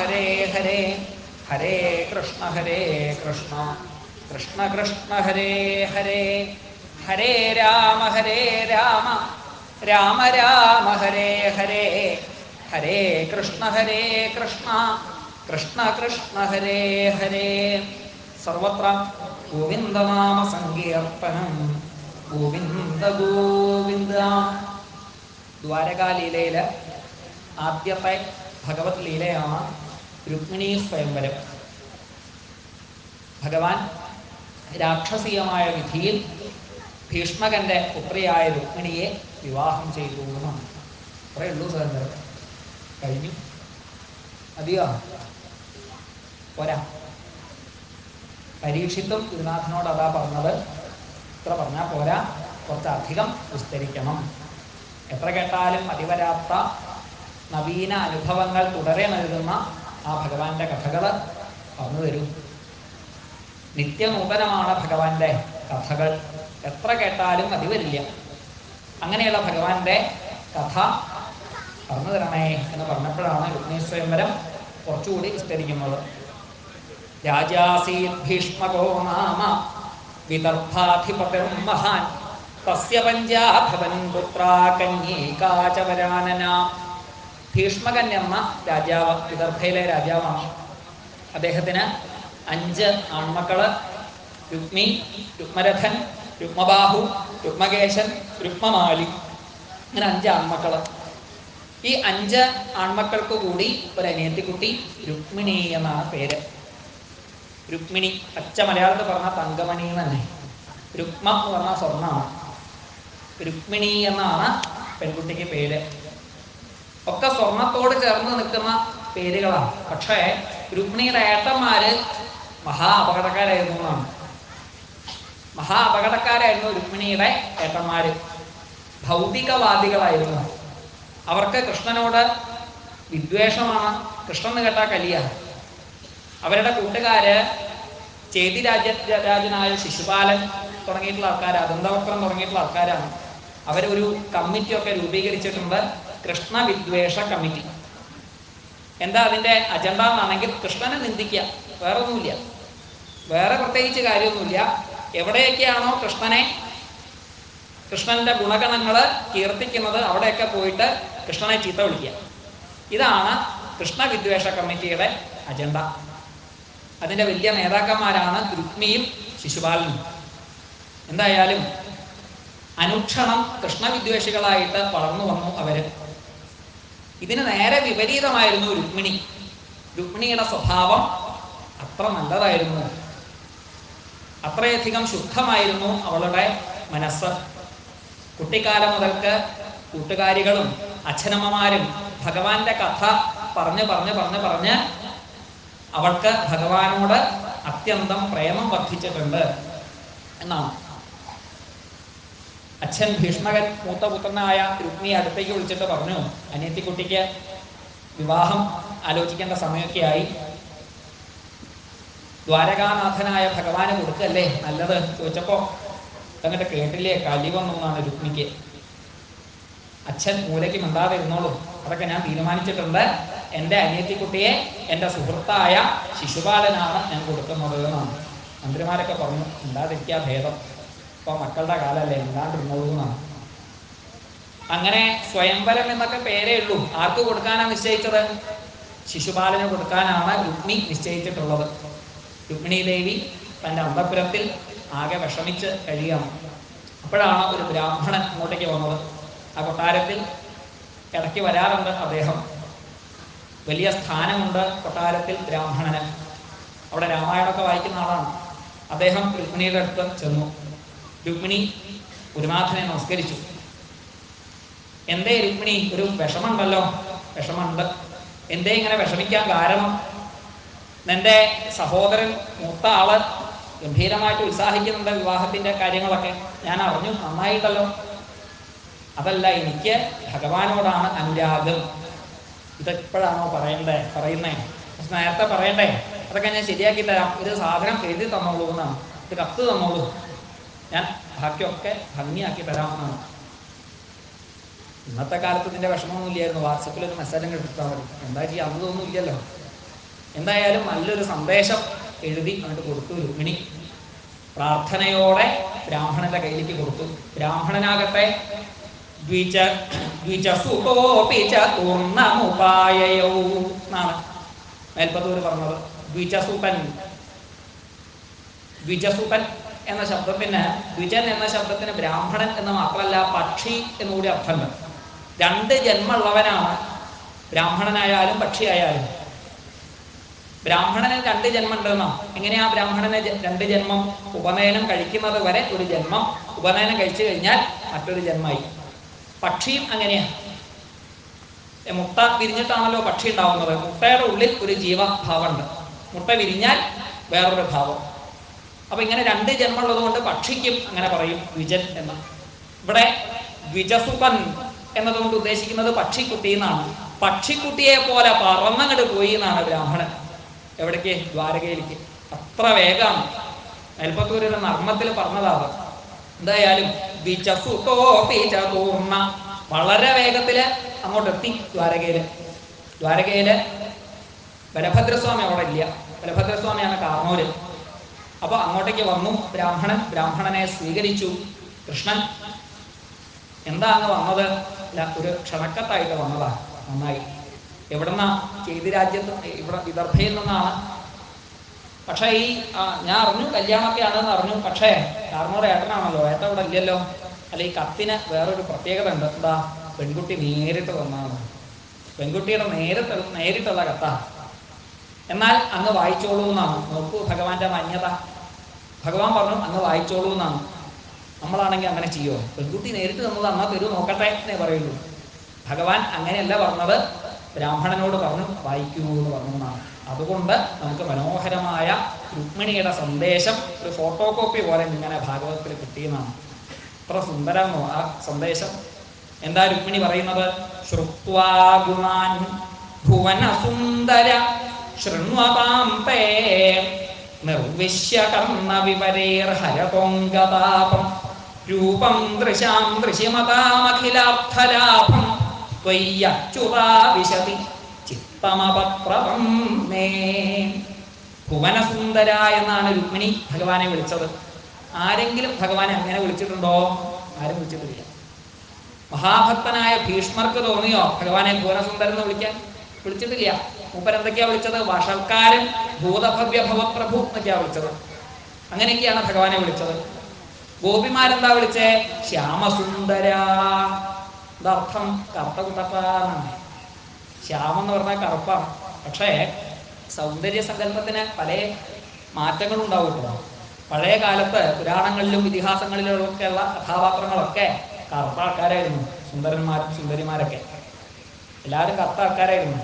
ഹരേ ഹരേ ഹരേ കൃഷ്ണ കൃഷ്ണ കൃഷ്ണ ഹരേ ഹരേ ഹരേ രാമ രാമ രാമ ഹരേ ഹരേ ഹരേ കൃഷ്ണ കൃഷ്ണ കൃഷ്ണ ഹരേ ഹരേ. സർവത്ര ഗോവിന്ദനാമ സങ്കീർത്തനം. ഗോവിന്ദ ഗോവിന്ദ. ദ്വാരകാലീലയില് ആദ്യത്തെ ഭഗവത് ലീലയാണ് രുക്മിണീ സ്വയംവരം. ഭഗവാൻ രാക്ഷസീയമായ വിധിയിൽ ഭീഷ്മകന്റെ പുത്രിയായ രുക്മിണിയെ വിവാഹം ചെയ്തു എന്നാണ്. അത്രയേ ഉള്ളൂ. സ്വയംവരം കഴിഞ്ഞു. അധികോ പോരാ. പരീക്ഷിത്തും ഗുരുനാഥനോട് അതാ പറഞ്ഞത്, ഇത്ര പറഞ്ഞാൽ പോരാ, കുറച്ചധികം വിസ്തരിക്കണം. എത്ര കേട്ടാലും മതിവരാത്ത നവീന അനുഭവങ്ങൾ തുടരെ നൽകുന്ന ആ ഭഗവാന്റെ കഥകൾ പറഞ്ഞു തരൂ. നിത്യനൂതനമാണ് ഭഗവാന്റെ കഥകൾ. എത്ര കേട്ടാലും മതിവരില്ല. അങ്ങനെയുള്ള ഭഗവാന്റെ കഥ പറഞ്ഞു തരണേ എന്ന് പറഞ്ഞപ്പോഴാണ് രുക്മിണീ സ്വയംവരം കുറച്ചുകൂടി വിസ്തരിക്കുന്നത്. രാജാസീത് ഭീഷ്മകോ നാമ വിദർഭാധിപതിർ മഹാൻ തസ്യ പഞ്ചാഭവൻ പുത്രാ കന്യേകാ ച വരാനന. ഭീഷ്മകൻ എന്ന രാജാവ് വിദർഭയിലെ രാജാവാണ്. അദ്ദേഹത്തിന് 5 ആൺമക്കള്. രുക്മി, രുക്മരഥൻ, രുക്മബാഹു, രുക്മകേശൻ, രുക്മമാലി. അങ്ങനെ 5 ആൺമക്കള്. ഈ 5 ആൺമക്കൾക്ക് കൂടി ഒരു അനിയത്തിക്കുട്ടി രുക്മിണി എന്നാണ് പേര്. രുക്മിണി പച്ച മലയാളത്തിൽ പറഞ്ഞാൽ തങ്കമണി എന്ന് തന്നെ. രുക്മ എന്ന് പറഞ്ഞാൽ സ്വർണ്ണമാണ്. രുക്മിണി എന്നാണ് പെൺകുട്ടിക്ക് പേര്. ഒക്കെ സ്വർണത്തോട് ചേർന്ന് നിൽക്കുന്ന പേരുകളാണ്. പക്ഷേ രുക്മിണിയുടെ ഏട്ടന്മാര് മഹാ അപകടക്കാരായിരുന്നു എന്നാണ്. മഹാ അപകടക്കാരായിരുന്നു രുക്മിണിയുടെ ഏട്ടന്മാര്. ഭൗതികവാദികളായിരുന്നു. അവർക്ക് കൃഷ്ണനോട് വിദ്വേഷമാണ്. കൃഷ്ണൻ എന്ന് കേട്ടാൽ കലിയാണ്. അവരുടെ കൂട്ടുകാര് ചേതിരാജനായ ശിശുപാലൻ തുടങ്ങിയിട്ടുള്ള ആൾക്കാരാണ്. ദന്തവക്രം തുടങ്ങിയിട്ടുള്ള ആൾക്കാരാണ്. അവരൊരു കമ്മിറ്റിയൊക്കെ രൂപീകരിച്ചിട്ടുണ്ട്, കൃഷ്ണ വിദ്വേഷ കമ്മിറ്റി. എന്താ അതിൻ്റെ അജണ്ട എന്നാണെങ്കിൽ കൃഷ്ണനെ നിന്ദിക്കുക, വേറെ ഒന്നുമില്ല. വേറെ പ്രത്യേകിച്ച് കാര്യമൊന്നുമില്ല. എവിടെയൊക്കെയാണോ കൃഷ്ണന്റെ ഗുണഗണങ്ങൾ കീർത്തിക്കുന്നത് അവിടെയൊക്കെ പോയിട്ട് കൃഷ്ണനെ ചീത്ത വിളിക്കുക. ഇതാണ് കൃഷ്ണ വിദ്വേഷ കമ്മിറ്റിയുടെ അജണ്ട. അതിൻ്റെ വലിയ നേതാക്കന്മാരാണ് രുക്മിയും ശിശുപാലനും. എന്തായാലും അനുക്ഷണം കൃഷ്ണവിദ്വേഷികളായിട്ട് വളർന്നു വന്നു അവര്. ഇതിന് നേരെ വിപരീതമായിരുന്നു രുക്മിണി. രുക്മിണിയുടെ സ്വഭാവം അത്ര നല്ലതായിരുന്നു. അത്രയധികം ശുദ്ധമായിരുന്നു അവളുടെ മനസ്സ്. കുട്ടിക്കാലം മുതൽക്ക് കൂട്ടുകാരികളും അച്ഛനമ്മമാരും ഭഗവാന്റെ കഥ പറഞ്ഞ് അവൾക്ക് ഭഗവാനോട് അത്യന്തം പ്രേമം വർദ്ധിച്ചിട്ടുണ്ട് എന്നാണ്. അച്ഛൻ ഭീഷ്മകൻ മൂത്തപുത്രനായ രുക്മിയെ അടുത്തേക്ക് വിളിച്ചിട്ട് പറഞ്ഞു, അനിയത്തിക്കുട്ടിക്ക് വിവാഹം ആലോചിക്കേണ്ട സമയമൊക്കെ ആയി. ദ്വാരകാനാഥനായ ഭഗവാന് കൊടുക്കല്ലേ നല്ലത് ചോദിച്ചപ്പോൾ അങ്ങോട്ട് കേട്ടില്ലേ, കലി വന്നു എന്നാണ് രുക്മിക്ക്. അച്ഛൻ മൂലയ്ക്ക് മിണ്ടാതെ ഇരുന്നോളൂ, അതൊക്കെ ഞാൻ തീരുമാനിച്ചിട്ടുണ്ട്. എൻ്റെ അനിയത്തിക്കുട്ടിയെ എൻ്റെ സുഹൃത്തായ ശിശുപാലനാണ് ഞാൻ കൊടുക്കുന്നത് എന്നാണ്. മന്ത്രിമാരൊക്കെ പറഞ്ഞു മിണ്ടാതിരിക്കുക ഭേദം, ഇപ്പോൾ മക്കളുടെ കാലമല്ലേ, മിണ്ടാണ്ടിരുന്നോളൂ എന്നാണ്. അങ്ങനെ സ്വയംവരം എന്നൊക്കെ പേരേ ഉള്ളൂ. ആർക്ക് കൊടുക്കാനാണ് നിശ്ചയിച്ചത്? ശിശുപാലന് കൊടുക്കാനാണ് രുക്മി നിശ്ചയിച്ചിട്ടുള്ളത്. രുക്മിണി ദേവി തൻ്റെ അന്തഃപുരത്തിൽ ആകെ വിഷമിച്ച് കഴിയുകയാണ്. അപ്പോഴാണ് ഒരു ബ്രാഹ്മണൻ അങ്ങോട്ടേക്ക് വന്നത്. ആ കൊട്ടാരത്തിൽ ഇടയ്ക്ക് വരാറുണ്ട് അദ്ദേഹം. വലിയ സ്ഥാനമുണ്ട് കൊട്ടാരത്തിൽ ബ്രാഹ്മണന്. അവിടെ രാമായണമൊക്കെ വായിക്കുന്ന ആളാണ്. അദ്ദേഹം രുക്മിണിയുടെ അടുത്ത് ചെന്നു. രുക്മിണി ഗുരുനാഥനെ നമസ്കരിച്ചു. എന്തേ രുക്മിണി, ഒരു വിഷമമുണ്ടല്ലോ? വിഷമമുണ്ട്. എന്തേ ഇങ്ങനെ വിഷമിക്കാൻ കാരണം? നിന്റെ സഹോദരൻ മൂത്ത ആള് ഗംഭീരമായിട്ട് ഉത്സാഹിക്കുന്നുണ്ട് വിവാഹത്തിന്റെ കാര്യങ്ങളൊക്കെ, ഞാൻ അറിഞ്ഞു, നന്നായിട്ടല്ലോ. അതല്ല, എനിക്ക് ഭഗവാനോടാണ് അനുരാഗം. ഇതെപ്പോഴാണോ പറയുന്നേ? നേരത്തെ പറയണ്ടേ? അതൊക്കെ ഞാൻ ശരിയാക്കി തരാം. ഒരു സാധനം എഴുതി തന്നോളൂ എന്നാണ്, ഒരു കത്ത് തന്നോളൂ, ഞാൻ ബാക്കിയൊക്കെ ഭംഗിയാക്കി തരാമെന്നാണ്. ഇന്നത്തെ കാലത്ത് ഇതിൻ്റെ വിഷമമൊന്നും ഇല്ലായിരുന്നു. വാട്സപ്പിൽ ഒരു മെസ്സേജ് എടുത്താൽ മതി. എന്താ ചെയ്യുക, അതൊന്നും ഇല്ലല്ലോ. എന്തായാലും നല്ലൊരു സന്ദേശം എഴുതി അങ്ങോട്ട് കൊടുത്തു രുക്മിണി. പ്രാർത്ഥനയോടെ ബ്രാഹ്മണന്റെ കയ്യിലേക്ക് കൊടുത്തു. ബ്രാഹ്മണനാകട്ടെ എന്നാണ് മേൽപ്പത്തൂർ പറഞ്ഞത്. ദ്വിജസുതൻ. ദ്വിജസുതൻ എന്ന ശബ്ദത്തിന്, ദ്വിജൻ എന്ന ശബ്ദത്തിന് ബ്രാഹ്മണൻ എന്ന് മാത്രമല്ല പക്ഷി എന്നുകൂടി അർത്ഥമുണ്ട്. 2 ജന്മമുള്ളവനാണ് ബ്രാഹ്മണനായാലും പക്ഷിയായാലും. ബ്രാഹ്മണന് 2 ജന്മം ഉണ്ടെന്നോ? എങ്ങനെയാ ബ്രാഹ്മണന് 2 ജന്മം? ഉപനയനം കഴിക്കുന്നത് വരെ ഒരു ജന്മം, ഉപനയനം കഴിച്ചു കഴിഞ്ഞാൽ മറ്റൊരു ജന്മമായി. പക്ഷിയും അങ്ങനെയാണ്. മുട്ട വിരിഞ്ഞിട്ടാണല്ലോ പക്ഷി ഉണ്ടാവുന്നത്. മുട്ടയുടെ ഉള്ളിൽ ഒരു ജീവഭാവമുണ്ട്. മുട്ട വിരിഞ്ഞാൽ വേറൊരു ഭാവം. അപ്പൊ ഇങ്ങനെ 2 ജന്മം ഉള്ളത് കൊണ്ട് പക്ഷിക്കും അങ്ങനെ പറയും ദ്വിജൻ എന്ന്. ഇവിടെ ദ്വിജസുതൻ എന്നതുകൊണ്ട് ഉദ്ദേശിക്കുന്നത് പക്ഷിക്കുട്ടി എന്നാണ്. പക്ഷിക്കുട്ടിയെ പോലെ പറന്നങ്ങട് പോയി എന്നാണ് ബ്രാഹ്മണൻ. എവിടേക്ക്? ദ്വാരകയിലേക്ക്. അത്ര വേഗമാണ്. മേൽപ്പത്തൂരിൽ നർമ്മത്തിൽ പറഞ്ഞതാണ്. എന്തായാലും ദ്വിജസുതോർണ വളരെ വേഗത്തില് അങ്ങോട്ടെത്തി ദ്വാരകയില്. ദ്വാരകയില് ബലഭദ്രസ്വാമി അവിടെ ഇല്ല. ബലഭദ്രസ്വാമിയാണ് കാർണൂര്. അപ്പൊ അങ്ങോട്ടേക്ക് വന്നു ബ്രാഹ്മണൻ. ബ്രാഹ്മണനെ സ്വീകരിച്ചു. കൃഷ്ണൻ എന്താ അങ്ങ് വന്നത്? അല്ല, ഒരു ക്ഷണക്കത്തായിട്ട് വന്നതാ. നന്നായി. എവിടുന്നാ? ചെയ്തിരാജ്യത്ത്, ഇവിടെ വിദർഭയിൽ നിന്നാണ്. പക്ഷെ ഈ ഞാൻ അറിഞ്ഞു കല്യാണമൊക്കെ ആണെന്ന് അറിഞ്ഞു. പക്ഷേ കാർണൂർ ഏട്ടനാണല്ലോ, ഏട്ടൻ ഇവിടെ ഇല്ലല്ലോ. അല്ല, ഈ കത്തിന് വേറൊരു പ്രത്യേകത ഉണ്ട്. എന്താ? പെൺകുട്ടി നേരിട്ട് വന്നതാണ്. പെൺകുട്ടിയുടെ നേരിട്ടുള്ള കത്താ. എന്നാൽ അങ്ങ് വായിച്ചോളൂ എന്നാണ്. നോക്കൂ ഭഗവാന്റെ മാന്യത. ഭഗവാൻ പറഞ്ഞു അങ്ങ് വായിച്ചോളൂ എന്നാണ്. നമ്മളാണെങ്കിൽ അങ്ങനെ ചെയ്യോ? പെൺകുട്ടി നേരിട്ട് തന്നത് അന്നാ തരൂ നോക്കട്ടെ എന്നേ പറയുള്ളൂ. ഭഗവാൻ അങ്ങനെയല്ല പറഞ്ഞത്. ബ്രാഹ്മണനോട് പറഞ്ഞു വായിക്കൂ എന്ന് പറഞ്ഞു എന്നാണ്. അതുകൊണ്ട് നമുക്ക് മനോഹരമായ രുക്മിണിയുടെ സന്ദേശം ഒരു ഫോട്ടോ കോപ്പി പോലെ ഇങ്ങനെ ഭാഗവതത്തിൽ കിട്ടിയെന്നാണ്. അത്ര സുന്ദരമോ ആ സന്ദേശം. എന്താ രുക്മിണി പറയുന്നത്? ശ്രുത്വാ ഗുണാൻ ഭുവന സുന്ദര ശൃണ്വതാം തേ നിർവിശ്യ കർണ വിവരേർഹരതോംഗതാപം രൂപം ദൃശാം ദൃശ്യമതാമഖിലാർത്ഥലാഭം ത്വയ്യച്യുതാ വിശതി ചിത്തമപത്രപം മേ. ഭുവനസുന്ദര എന്നാണ് രുക്മിണി ഭഗവാനെ വിളിച്ചത്. ആരെങ്കിലും ഭഗവാനെ അങ്ങനെ വിളിച്ചിട്ടുണ്ടോ? ആരും വിളിച്ചിട്ടില്ല. മഹാഭക്തനായ ഭീഷ്മർക്ക് തോന്നിയോ ഭഗവാനെ ഭുവനസുന്ദരൻ എന്ന് വിളിക്കാൻ? വിളിച്ചിട്ടില്ല. മൂപ്പരെന്തൊക്കെയാ വിളിച്ചത്? വഷൽക്കാരൻ, ഭൂതഭവ്യ ഭവപ്രഭു എന്നൊക്കെയാ വിളിച്ചത്. അങ്ങനെയൊക്കെയാണ് ഭഗവാനെ വിളിച്ചത്. ഗോപിമാരെന്താ വിളിച്ചേ? ശ്യാമസുന്ദര. എന്താ അർത്ഥം? കറുത്ത കുട്ടപ്പാണ്. ശ്യാമം എന്ന് പറഞ്ഞാൽ കറുപ്പാണ്. പക്ഷേ സൗന്ദര്യ സങ്കല്പത്തിന് പല മാറ്റങ്ങളും ഉണ്ടാവുമല്ലോ. പഴയ കാലത്ത് പുരാണങ്ങളിലും ഇതിഹാസങ്ങളിലും ഒക്കെയുള്ള കഥാപാത്രങ്ങളൊക്കെ കറുത്ത ആൾക്കാരായിരുന്നു. സുന്ദരന്മാരും സുന്ദരിമാരൊക്കെ എല്ലാവരും കറുത്ത ആൾക്കാരായിരുന്നു.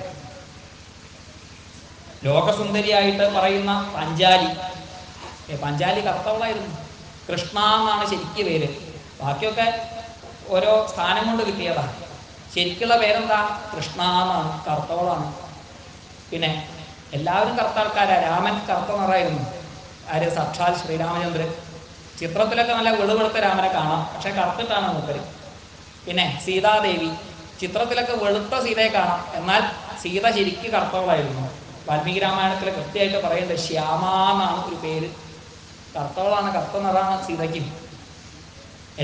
ലോകസുന്ദരിയായിട്ട് പറയുന്ന പാഞ്ചാലി, പാഞ്ചാലി കറുത്തവളായിരുന്നു. കൃഷ്ണ എന്നാണ് ശരിക്ക് പേര്. ബാക്കിയൊക്കെ ഓരോ സ്ഥാനം കൊണ്ട് കിട്ടിയതാണ്. ശരിക്കുള്ള പേരെന്താ? കൃഷ്ണ എന്നാണ്. കറുത്തവളാണ്. പിന്നെ എല്ലാവരും കറുത്ത ആൾക്കാരാ. രാമൻ കറുത്ത നിറായിരുന്നു. ആര്? സാക്ഷാൽ ശ്രീരാമചന്ദ്രൻ. ചിത്രത്തിലൊക്കെ നല്ല വെളുവെളുത്ത രാമനെ കാണാം, പക്ഷെ കറുത്തിട്ടാണ് മൂപ്പര്. പിന്നെ സീതാദേവി, ചിത്രത്തിലൊക്കെ വെളുത്ത സീതയെ കാണാം, എന്നാൽ സീത ശരിക്ക് കറുത്തവളായിരുന്നു. വാൽമീകി രാമായണത്തിൽ കൃത്യമായിട്ട് പറയുന്നത് ശ്യാമ എന്നാണ് ഒരു പേര്. കറുത്തവളാണ്, കറുത്ത നിറാണ് സീതയ്ക്ക്.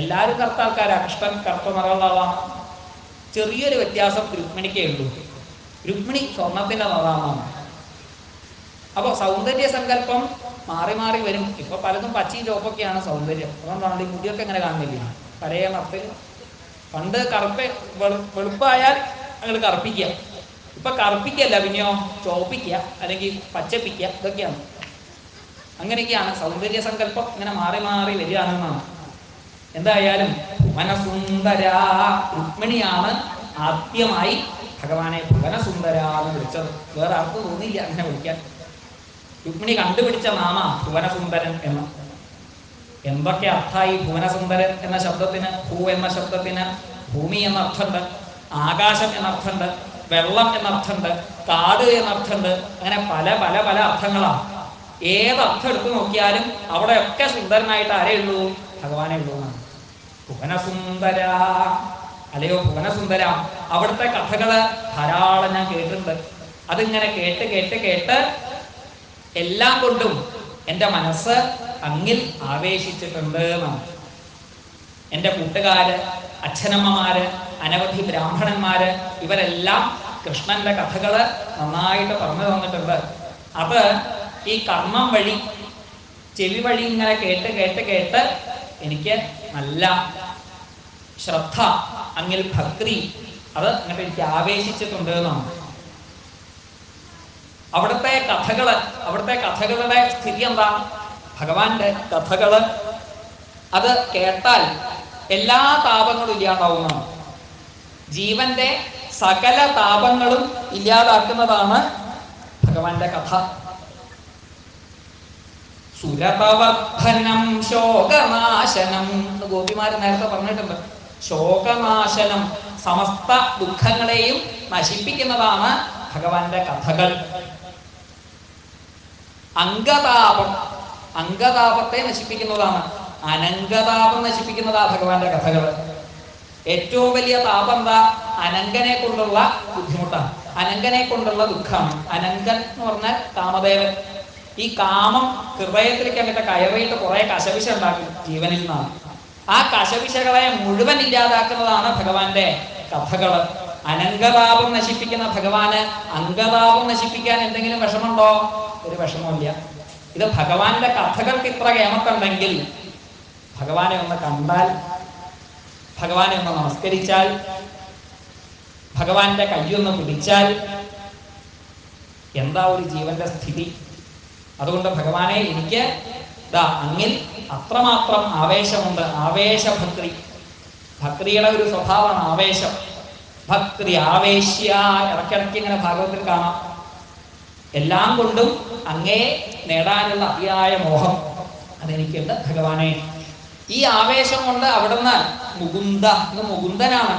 എല്ലാവരും കറുത്ത ആൾക്കാരാ. കൃഷ്ണൻ കറുത്ത നിറമുള്ള ആളാണ്. ചെറിയൊരു വ്യത്യാസം രുക്മിണിക്കേ ഉള്ളൂ. രുക്മിണി സ്വർണത്തിന്റെ നിറാമാണ്. അപ്പോൾ സൗന്ദര്യ സങ്കല്പം മാറി മാറി വരും. ഇപ്പൊ പലതും പച്ചയും ചുവപ്പൊക്കെയാണ് സൗന്ദര്യം. അതുകൊണ്ടാണ് ഈ മുടിയൊക്കെ എങ്ങനെ കാണുന്നില്ല പല നിറത്തിൽ. പണ്ട് കറുപ്പ് വെളുപ്പായാൽ അങ്ങോട്ട് കറുപ്പിക്കുക. ഇപ്പൊ കറുപ്പിക്കല്ല, പിന്നെയോ ചോപ്പിക്കുക അല്ലെങ്കിൽ പച്ചപ്പിക്കുക. ഇതൊക്കെയാണ്. അങ്ങനെയൊക്കെയാണ് സൗന്ദര്യ സങ്കല്പം ഇങ്ങനെ മാറി മാറി വരികയാണെന്നാണ്. എന്തായാലും ഭുവനസുന്ദര രുക്മിണിയാണ് ആദ്യമായി ഭഗവാനെ ഭുവനസുന്ദര എന്ന് വിളിച്ചത്. വേറെ ആർക്കും തോന്നിയില്ല അങ്ങനെ വിളിക്കാൻ. രുക്മിണി കണ്ടുപിടിച്ച നാമ ഭുവനസുന്ദരൻ എന്ന്. എന്തൊക്കെ അർത്ഥമായി ഭുവനസുന്ദരൻ എന്ന ശബ്ദത്തിന്? ഭൂ എന്ന ശബ്ദത്തിന് ഭൂമി എന്നർത്ഥമുണ്ട്, ആകാശം എന്നർത്ഥമുണ്ട്, വെള്ളം എന്നർത്ഥമുണ്ട്, കാട് എന്നർത്ഥമുണ്ട്. അങ്ങനെ പല പല പല അർത്ഥങ്ങളാണ്. ഏതർത്ഥം എടുത്തു നോക്കിയാലും അവിടെയൊക്കെ സുന്ദരനായിട്ട് ആരേ ഉള്ളൂ? ഭഗവാനെ ഉള്ളൂ എന്നാണ്. ഭുവനസുന്ദര, അല്ലയോ ഭുവനസുന്ദര. അവിടുത്തെ കഥകള് ധാരാളം ഞാൻ കേട്ടിട്ടുണ്ട്. അതിങ്ങനെ കേട്ട് കേട്ട് കേട്ട് എല്ലാം കൊണ്ടും എൻ്റെ മനസ്സ് അങ്ങിൽ ആവേശിച്ചിട്ടുണ്ട് എന്നാണ്. എൻ്റെ കൂട്ടുകാര്, അച്ഛനമ്മമാര്, അനവധി ബ്രാഹ്മണന്മാര് ഇവരെല്ലാം കൃഷ്ണന്റെ കഥകള് നന്നായിട്ട് പറഞ്ഞു തന്നിട്ടുണ്ട്. അത് ഈ കർമ്മം വഴി, ചെവി വഴി ഇങ്ങനെ കേട്ട് കേട്ട് കേട്ട് എനിക്ക് നല്ല ശ്രദ്ധ, അങ്ങിൽ ഭക്തി, അത് അങ്ങോട്ട് എനിക്ക് ആവേശിച്ചിട്ടുണ്ട് എന്നാണ്. അവിടുത്തെ കഥകളുടെ സ്ഥിതി എന്താ? ഭഗവാന്റെ കഥകള് അത് കേട്ടാൽ എല്ലാ താപങ്ങളും ഇല്ലാതാവുന്നതാണ്. ജീവന്റെ സകല താപങ്ങളും ഇല്ലാതാക്കുന്നതാണ് ഭഗവാന്റെ കഥ. സുരതവർദ്ധനം ശോകനാശനം എന്ന് ഗോപിമാര് നേരത്തെ പറഞ്ഞിട്ടുണ്ട്. ശോകനാശനം, സമസ്ത ദുഃഖങ്ങളെയും നശിപ്പിക്കുന്നതാണ് ഭഗവാന്റെ കഥകൾ. അംഗതാപത്തെ നശിപ്പിക്കുന്നതാണ്, അനംഗതാപം നശിപ്പിക്കുന്നതാ ഭഗവാന്റെ കഥകൾ. ഏറ്റവും വലിയ താപം എന്താ? അനങ്കനെ കൊണ്ടുള്ള ബുദ്ധിമുട്ടാണ്, അനങ്കനെ കൊണ്ടുള്ള ദുഃഖമാണ്. അനങ്കൻ എന്ന് പറഞ്ഞാൽ കാമദേവൻ. ഈ കാമം ഹൃദയത്തിലേക്ക് അങ്ങോട്ട് കയറിയിട്ട് കുറെ കശവിശ ഉണ്ടാക്കും ജീവനിൽ നിന്നാണ്. ആ കശവിശകളെ മുഴുവൻ ഇല്ലാതാക്കുന്നതാണ് ഭഗവാന്റെ കഥകള്. അനങ്കതാപം നശിപ്പിക്കുന്ന ഭഗവാന് അംഗതാപം നശിപ്പിക്കാൻ എന്തെങ്കിലും വിഷമുണ്ടോ? ഒരു വിഷമമില്ല. ഇത് ഭഗവാന്റെ കഥകൾക്ക് ഇത്ര കേമത്തുണ്ടെങ്കിൽ ഭഗവാനെ ഒന്ന് കണ്ടാൽ, ഭഗവാനെ ഒന്ന് നമസ്കരിച്ചാൽ, ഭഗവാന്റെ കയ്യൊന്ന് പിടിച്ചാൽ എന്താ ഒരു ജീവന്റെ സ്ഥിതി? അതുകൊണ്ട് ഭഗവാനെ എനിക്ക് അങ്ങിൽ അത്രമാത്രം ആവേശമുണ്ട്. ആവേശഭക്തി, ഭക്തിയുടെ ഒരു സ്വഭാവമാണ് ആവേശം. ഭക്തി ആവേശ്യ, ഇടയ്ക്കിടയ്ക്ക് ഇങ്ങനെ ഭാഗവത്തിൽ കാണാം. എല്ലാം കൊണ്ടും അങ്ങേ നേടാനുള്ള അതിയായ മോഹം അതെനിക്കുണ്ട് ഭഗവാനെ. ഈ ആവേശം കൊണ്ട് അവിടുന്ന് മുകുന്ദ, ഇന്ന് മുകുന്ദനാണ്.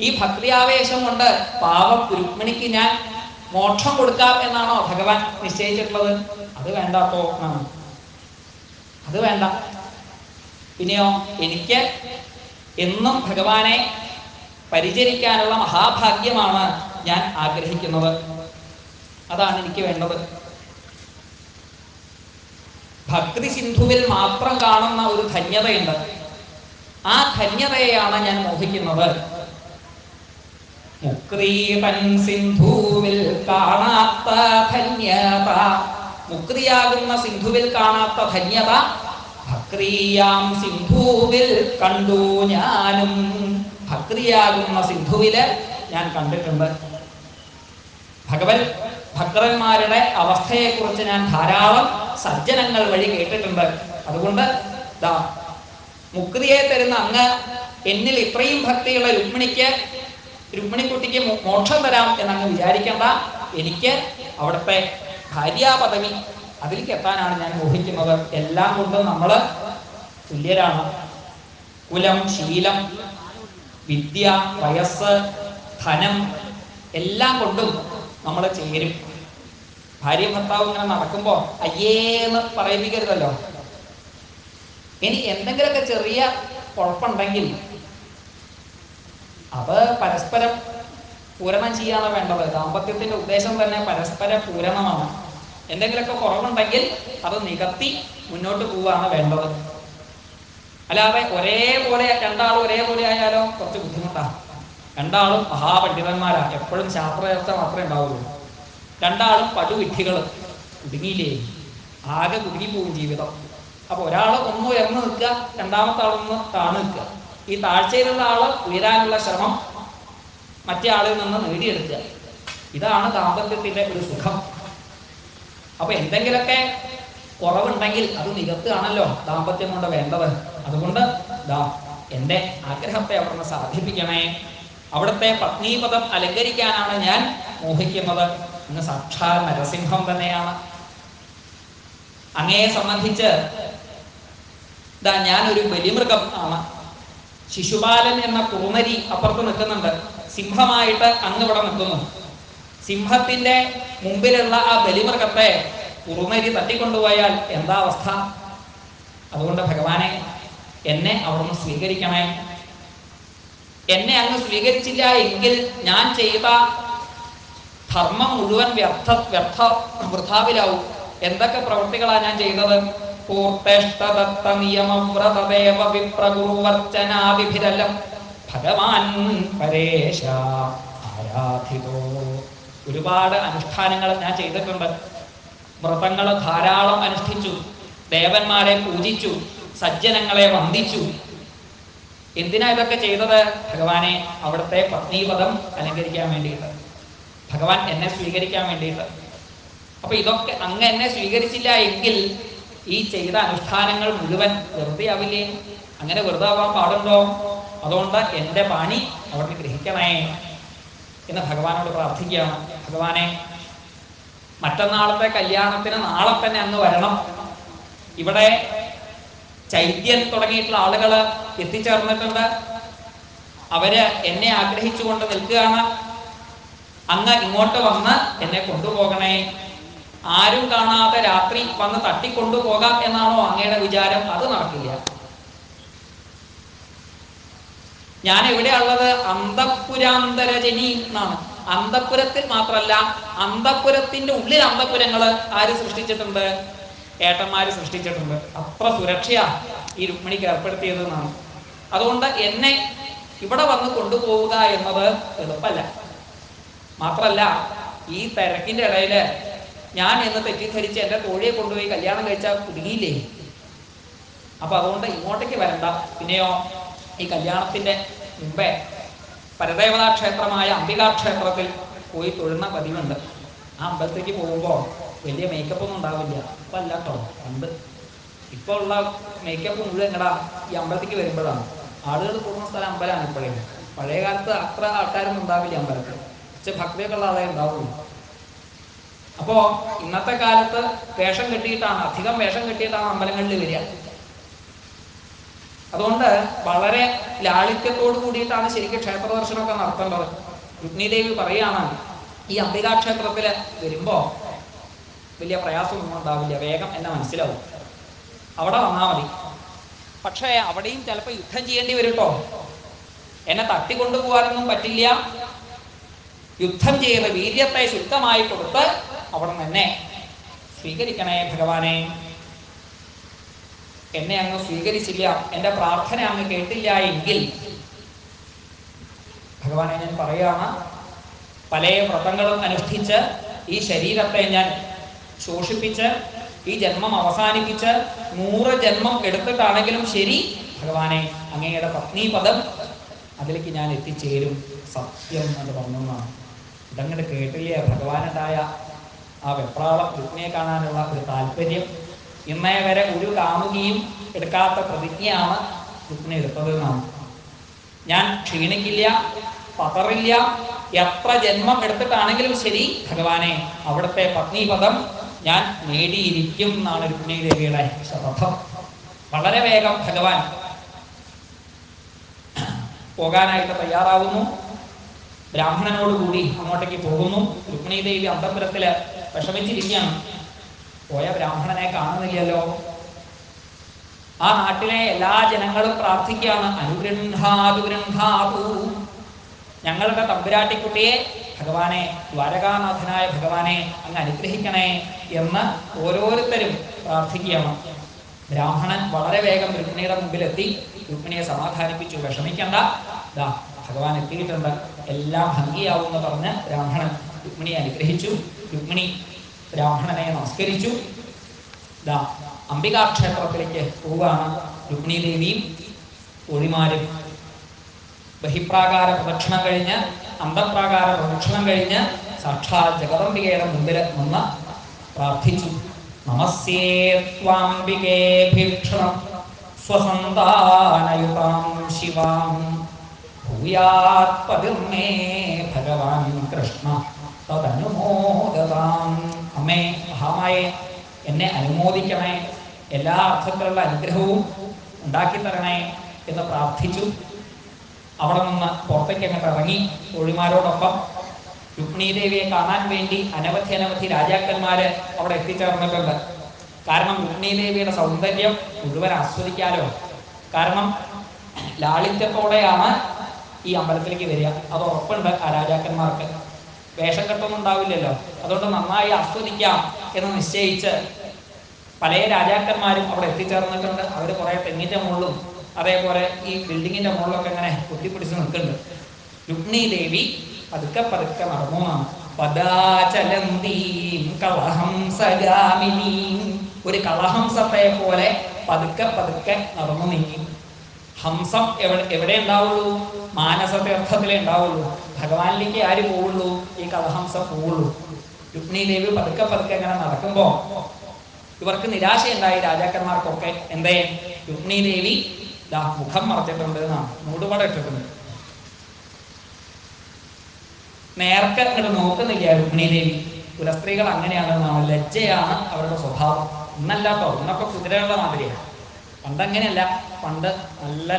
ഈ ഭക്തി ആവേശം കൊണ്ട് പാവം രുക്മിണിക്ക് ഞാൻ മോക്ഷം കൊടുക്കാം എന്നാണോ ഭഗവാൻ നിശ്ചയിച്ചിട്ടുള്ളത്? അത് വേണ്ടാത്തോ ആണ്, അത് വേണ്ട. പിന്നെയോ എനിക്ക് എന്നും ഭഗവാനെ പരിചരിക്കാനുള്ള മഹാഭാഗ്യമാണ് ഞാൻ ആഗ്രഹിക്കുന്നത്. അതാണ് എനിക്ക് വേണ്ടത്. ഭക്തി സിന്ധുവിൽ മാത്രം കാണുന്ന ഒരു ധന്യതയുണ്ട്. ആ ധന്യതയെയാണ് ഞാൻ മോഹിക്കുന്നത്. മുക്രീതൻ സിന്ധുവിൽ കാണാത്ത ധന്യത, മുക്തിയാകുന്ന സിന്ധുവിൽ കാണാത്ത ധന്യത ഭക്തിയാം സിന്ധുവിൽ കണ്ടു ഞാനും. ഭക്തിയാകുന്ന സിന്ധുവില് ഞാൻ കണ്ടിട്ടുണ്ട്. ഭക്തന്മാരുടെ അവസ്ഥയെക്കുറിച്ച് ഞാൻ ധാരാളം സജ്ജനങ്ങൾ വഴി കേട്ടിട്ടുണ്ട്. അതുകൊണ്ട് മുക്തിയെ തരുന്ന അങ്ങ് എന്നിൽ ഇത്രയും ഭക്തിയുള്ള രുക്മിണിക്കുട്ടിക്ക് മോക്ഷം തരാം എന്നങ്ങ് വിചാരിക്കേണ്ട. എനിക്ക് അവിടുത്തെ ഭാര്യാപദവി അതിലേക്ക് എത്താനാണ് ഞാൻ മോഹിക്കുന്നത്. എല്ലാം കൊണ്ടും നമ്മൾ തുല്യരാണ്. കുലം, ശീലം, വിദ്യ, വയസ്സ്, ധനം എല്ലാം കൊണ്ടും നമ്മൾ ചേരും. ഭാര്യ ഭർത്താവ് ഇങ്ങനെ നടക്കുമ്പോൾ അയ്യേന്ന് പറയിപ്പിക്കരുതല്ലോ. ഇനി എന്തെങ്കിലുമൊക്കെ ചെറിയ കുഴപ്പമുണ്ടെങ്കിൽ അത് പരസ്പരം പൂരണം ചെയ്യാനാണ് വേണ്ടത്. ദാമ്പത്യത്തിന്റെ ഉദ്ദേശം തന്നെ പരസ്പര പൂരണമാണ്. എന്തെങ്കിലുമൊക്കെ കുറവുണ്ടെങ്കിൽ അത് നികത്തി മുന്നോട്ട് പോവുകയാണ് വേണ്ടത്. അല്ലാതെ രണ്ടാളും ഒരേപോലെ ആയാലോ കുറച്ച് ബുദ്ധിമുട്ടാണ്. രണ്ടാളും മഹാപണ്ഡിതന്മാരാ, എപ്പോഴും ശാസ്ത്രചർച്ച മാത്രമേ ഉണ്ടാവുള്ളൂ. രണ്ടാളും പടുവിഡ്ഢികൾ, കുടുങ്ങിയില്ലേ, ആകെ കുടുങ്ങിപ്പോവും ജീവിതം. അപ്പൊ ഒരാൾ ഒന്ന് ഉയർന്നു നിൽക്കുക, രണ്ടാമത്തെ ആളൊന്ന് താഴ്ന്നു നിൽക്കുക. ഈ താഴ്ചയിലുള്ള ആള് ഉയരാനുള്ള ശ്രമം മറ്റേ ആളിൽ നിന്ന് നേടിയെടുക്കുക. ഇതാണ് ദാമ്പത്യത്തിന്റെ ഒരു സുഖം. അപ്പൊ എന്തെങ്കിലുമൊക്കെ കുറവുണ്ടെങ്കിൽ അത് നികത്തുകയാണല്ലോ ദാമ്പത്യം കൊണ്ട് വേണ്ടത്. അതുകൊണ്ട് എൻ്റെ ആഗ്രഹത്തെ അവിടുന്ന് സാധിപ്പിക്കണേ. അവിടുത്തെ പത്നീപദം അലങ്കരിക്കാനാണ് ഞാൻ മോഹിക്കുന്നത്. അങ്ങ് സാക്ഷാൽ നരസിംഹം തന്നെയാണ്. അങ്ങയെ സംബന്ധിച്ച് ഞാനൊരു ബലിമൃഗം ആണ്. ശിശുപാലൻ എന്ന കുറുനരി അപ്പുറത്ത് നിൽക്കുന്നുണ്ട്. സിംഹമായിട്ട് അങ്ങ് ഇവിടെ നിൽക്കുന്നു. സിംഹത്തിന്റെ മുമ്പിലുള്ള ആ ബലിമൃഗത്തെ കുറുനരി തട്ടിക്കൊണ്ടുപോയാൽ എന്താ അവസ്ഥ? അതുകൊണ്ട് ഭഗവാനെ എന്നെ അവിടുന്ന് സ്വീകരിക്കണേ. എന്നെ അങ്ങ് സ്വീകരിച്ചില്ല എങ്കിൽ ഞാൻ ചെയ്ത ധർമ്മം മുഴുവൻ വൃഥാവിലാവും. എന്തൊക്കെ പ്രവൃത്തികളാണ് ഞാൻ ചെയ്തത്? പൂർത്തേഷ്ടദത്ത നിയമവ്രതദേവ വിപ്രഗുരുവർച്ചനാദിഭിരലം ഭഗവാൻ പരേശ ആരാധിതോ. ഒരുപാട് അനുഷ്ഠാനങ്ങൾ ഞാൻ ചെയ്തിട്ടുണ്ട്. വ്രതങ്ങൾ ധാരാളം അനുഷ്ഠിച്ചു, ദേവന്മാരെ പൂജിച്ചു, സജ്ജനങ്ങളെ വന്ദിച്ചു. എന്തിനാ ഇതൊക്കെ ചെയ്തത്? ഭഗവാനെ അവിടുത്തെ പത്നീപദം അലങ്കരിക്കാൻ വേണ്ടിയിട്ട്, ഭഗവാൻ എന്നെ സ്വീകരിക്കാൻ വേണ്ടിയിട്ട്. അപ്പൊ ഇതൊക്കെ അങ്ങ് എന്നെ സ്വീകരിച്ചില്ല എങ്കിൽ ഈ ചെയ്ത അനുഷ്ഠാനങ്ങൾ മുഴുവൻ വെറുതെ ആവില്ലേ? അങ്ങനെ വെറുതെ ആവാൻ പാടുണ്ടോ? അതുകൊണ്ട് എൻ്റെ പാണി അവിടുന്ന് ഗ്രഹിക്കണേ എന്ന് ഭഗവാനോട് പ്രാർത്ഥിക്കുകയാണ്. ഭഗവാനെ, മറ്റന്നാളത്തെ കല്യാണത്തിന് നാളെ തന്നെ അങ്ങ് വരണം. ഇവിടെ ചൈത്യൻ തുടങ്ങിയിട്ടുള്ള ആളുകൾ എത്തിച്ചേർന്നിട്ടുണ്ട്. അവര് എന്നെ ആഗ്രഹിച്ചുകൊണ്ട് നിൽക്കുകയാണ്. അങ്ങ് ഇങ്ങോട്ട് വന്ന് എന്നെ കൊണ്ടുപോകണേ. ആരും കാണാതെ രാത്രി വന്ന് തട്ടിക്കൊണ്ടുപോകാം എന്നാണോ അങ്ങയുടെ വിചാരം? അത് നടക്കില്ല. ഞാൻ എവിടെയുള്ളത്? അന്തഃപുരാന്തരജനി എന്നാണ്. അന്തഃപുരത്തിൽ മാത്രമല്ല, അന്തഃപുരത്തിന്റെ ഉള്ളിൽ അന്തഃപുരങ്ങള് ആര് സൃഷ്ടിച്ചിട്ടുണ്ട്? ഏട്ടന്മാര് സൃഷ്ടിച്ചിട്ടുണ്ട്. അത്ര സുരക്ഷയാ ഈ രുക്മിണിക്ക് ഏർപ്പെടുത്തിയത് എന്നാണ്. അതുകൊണ്ട് എന്നെ ഇവിടെ വന്ന് കൊണ്ടുപോവുക എന്നത് എളുപ്പമല്ല. മാത്രല്ല, ഈ തിരക്കിന്റെ ഇടയില് ഞാൻ എന്ന് തെറ്റിദ്ധരിച്ച് എന്റെ തോഴിയെ കൊണ്ടുപോയി കല്യാണം കഴിച്ചാൽ കുടുങ്ങിയില്ലേ? അപ്പൊ അതുകൊണ്ട് ഇങ്ങോട്ടേക്ക് വരണ്ട. പിന്നെയോ, ഈ കല്യാണത്തിന്റെ മുമ്പേ പരദേവതാ ക്ഷേത്രമായ അംബികാക്ഷേത്രത്തിൽ പോയി തൊഴുന്ന പതിവുണ്ട്. ആ അമ്പലത്തേക്ക് പോകുമ്പോൾ വലിയ മേക്കപ്പ് ഒന്നും ഉണ്ടാവില്ല. അപ്പൊ അല്ല കേട്ടോ, പണ്ട് ഇപ്പൊ ഉള്ള മേക്കപ്പ് മുഴുവൻ എങ്ങടാ ഈ അമ്പലത്തേക്ക് വരുമ്പോഴാണ്. ആളുകൾ കൂടുന്ന സ്ഥലം അമ്പലമാണ് ഇപ്പോഴേ. പഴയ കാലത്ത് അത്ര ആൾക്കാരൊന്നും ഉണ്ടാവില്ല അമ്പലത്തിൽ. പക്ഷെ ഭക്തിയൊക്കെ ഉള്ള ആളെ ഉണ്ടാവുള്ളൂ. അപ്പോ ഇന്നത്തെ കാലത്ത് വേഷം കെട്ടിയിട്ടാണ്, അധികം വേഷം കെട്ടിയിട്ടാണ് അമ്പലങ്ങളിൽ വരിക. അതുകൊണ്ട് വളരെ ലാളിത്യത്തോട് കൂടിയിട്ടാണ് ശരിക്കും ക്ഷേത്ര ദർശനമൊക്കെ നടത്തേണ്ടത്. രുക്മിണീദേവി പറയാണ്, ഈ അംബികാക്ഷേത്രത്തില് വരുമ്പോ വലിയ പ്രയാസമൊന്നും ഉണ്ടാവില്ല, വേഗം എന്നെ മനസ്സിലാവും, അവിടെ വന്നാൽ മതി. പക്ഷേ അവിടെയും ചിലപ്പോൾ യുദ്ധം ചെയ്യേണ്ടി വരും കേട്ടോ. എന്നെ തട്ടിക്കൊണ്ടുപോകാനൊന്നും പറ്റില്ല. യുദ്ധം ചെയ്ത് വീര്യത്തെ ശുദ്ധമായി കൊടുത്ത് അവിടെ നിന്ന് സ്വീകരിക്കണേ ഭഗവാനെ. എന്നെ അങ്ങ് സ്വീകരിച്ചില്ല, എൻ്റെ പ്രാർത്ഥന അങ്ങ് കേട്ടില്ല എങ്കിൽ ഭഗവാനെ ഞാൻ പറയാണ്, പല വ്രതങ്ങളും അനുഷ്ഠിച്ച് ഈ ശരീരത്തെ ഞാൻ ശോഷിപ്പിച്ച് ഈ ജന്മം അവസാനിപ്പിച്ച് 100 ജന്മം എടുത്തിട്ടാണെങ്കിലും ശരി ഭഗവാനെ, അങ്ങയുടെ പത്നീപദം അതിലേക്ക് ഞാൻ എത്തിച്ചേരും, സത്യം എന്ന് പറഞ്ഞതാണ്. ഇതങ്ങോട്ട് കേട്ടില്ലേ ഭഗവാനുണ്ടായ ആ വെപ്രാളം, രുക്മിണിയെ കാണാനുള്ള ഒരു താല്പര്യം. ഇന്നേ വരെ ഒരു കാമുകിയും എടുക്കാത്ത പ്രതിജ്ഞയാണ് രുക്മിണി എടുത്തത് എന്നാണ്. ഞാൻ ക്ഷീണിക്കില്ല, പതറില്ല, എത്ര ജന്മം എടുത്തിട്ടാണെങ്കിലും ശരി ഭഗവാനെ അവിടുത്തെ പത്നീപദം ഞാൻ നേടിയിരിക്കും എന്നാണ് രുക്മിണി ദേവിയുടെ ശപഥം. വളരെ വേഗം ഭഗവാൻ പോകാനായിട്ട് തയ്യാറാവുന്നു. ബ്രാഹ്മണനോടുകൂടി അങ്ങോട്ടേക്ക് പോകുന്നു. രുക്മിണി ദേവി അന്തഃപുരത്തില് വിഷമിച്ചിരിക്കുകയാണ്. പോയ ബ്രാഹ്മണനെ കാണുന്നില്ലല്ലോ. ആ നാട്ടിലെ എല്ലാ ജനങ്ങളും പ്രാർത്ഥിക്കുകയാണ്, അനുഗൃഹാതു, ഞങ്ങളുടെ തമ്പുരാട്ടിക്കുട്ടിയെ ഭഗവാനെ, ദ്വാരകാനാഥനായ ഭഗവാനെ അങ്ങ് അനുഗ്രഹിക്കണേ എന്ന് ഓരോരുത്തരും പ്രാർത്ഥിക്കുകയാണ്. ബ്രാഹ്മണൻ വളരെ വേഗം രുക്മിണിയുടെ മുമ്പിലെത്തി രുക്മിണിയെ സമാധാനിപ്പിച്ചു. വിഷമിക്കണ്ട, ദാ ഭഗവാൻ എത്തിയിട്ടുണ്ട്, എല്ലാം ഭംഗിയാവുമെന്ന് പറഞ്ഞ് ബ്രാഹ്മണൻ രുക്മിണിയെ അനുഗ്രഹിച്ചു. രുക്മിണി ബ്രാഹ്മണനെ നമസ്കരിച്ചു. ദാ അംബികാക്ഷേത്രത്തിലേക്ക് പോവുകയാണ് രുക്മിണി ദേവിയും തോഴിമാരും. ബഹിപ്രാകാര പ്രദക്ഷിണം കഴിഞ്ഞ് അന്തപ്രാകാര പ്രദക്ഷിണം കഴിഞ്ഞ് സാക്ഷാൽ ജഗദംബികയുടെ മുമ്പിൽ നിന്ന് പ്രാർത്ഥിച്ചു. നമസ്യേ ത്വാംബികേ ഭീക്ഷണം സ്വസന്താനയുതാം ശിവാം ഭൂയാത് പതിർമേ ഭഗവാൻ കൃഷ്ണ തദനുമോദതാം. അമ്മേ മഹാമായേ, എന്നെ അനുമോദിക്കണേ, എല്ലാ അർത്ഥത്തിലുള്ള അനുഗ്രഹവും ഉണ്ടാക്കി തരണേ എന്ന് പ്രാർത്ഥിച്ചു. അവിടെ നിന്ന് പുറത്തേക്ക് അങ്ങോട്ട് ഇറങ്ങി തോഴിമാരോടൊപ്പം രുക്മിണി ദേവിയെ കാണാൻ വേണ്ടി അനവധി രാജാക്കന്മാര് അവിടെ എത്തിച്ചേർന്നിട്ടുണ്ട്. കാരണം രുക്മിണി ദേവിയുടെ സൗന്ദര്യം മുഴുവൻ ആസ്വദിക്കാലോ. കാരണം ലാളിത്യത്തോടെയാണ് ഈ അമ്പലത്തിലേക്ക് വരിക, അത് ഉറപ്പുണ്ട് ആ രാജാക്കന്മാർക്ക്. വേഷം കെട്ടൊന്നും ഉണ്ടാവില്ലല്ലോ. അതുകൊണ്ട് നന്നായി ആസ്വദിക്കാം എന്ന് നിശ്ചയിച്ച് പല രാജാക്കന്മാരും അവിടെ എത്തിച്ചേർന്നിട്ടുണ്ട്. അവർ കുറെ തെങ്ങിന്റെ മുകളിലും അതേപോലെ ഈ ബിൽഡിങ്ങിന്റെ മുകളിലൊക്കെ ഇങ്ങനെ കുത്തിപ്പിടിച്ച് നിൽക്കുന്നുണ്ട്. രുക്മിണി ദേവി പതുക്കെ പതുക്കെ നടന്നു എന്നാണ്. പദാചലന്തീം കളഹംസഗാമിനീം, ഒരു കളഹംസത്തെ പോലെ പതുക്കെ പതുക്കെ നടന്നു നീങ്ങി. ഹംസം എവിടെ ഉണ്ടാവുള്ളൂ? മാനസതീർത്ഥത്തിലേ ഉണ്ടാവുള്ളൂ. ഭഗവാനിലേക്ക് ആര് പോവുള്ളൂ? ഈ കളഹംസം പോവുള്ളൂ. രുക്മിണി ദേവി പതുക്കെ പതുക്കെ ഇങ്ങനെ നടക്കുമ്പോ ഇവർക്ക് നിരാശയുണ്ടായി, രാജാക്കന്മാർക്കൊക്കെ. എന്തേ? രുക്മിണി ദേവി മുഖം മറച്ചിട്ടുണ്ട് എന്നാണ്, മൂടുപടം ഇട്ടിട്ടുണ്ട്. നേർക്ക് ഇങ്ങോട്ട് നോക്കുന്നില്ല രുക്മിണി ദേവി. കുലസ്ത്രീകൾ അങ്ങനെയാണെന്നാണ്, ലജ്ജയാണ് അവരുടെ സ്വഭാവം. ഇന്നല്ലാട്ടോ, ഇന്നൊക്കെ കുതിരകളുടെ മാതിരിയാണ്. പണ്ടങ്ങനെയല്ല, പണ്ട് നല്ല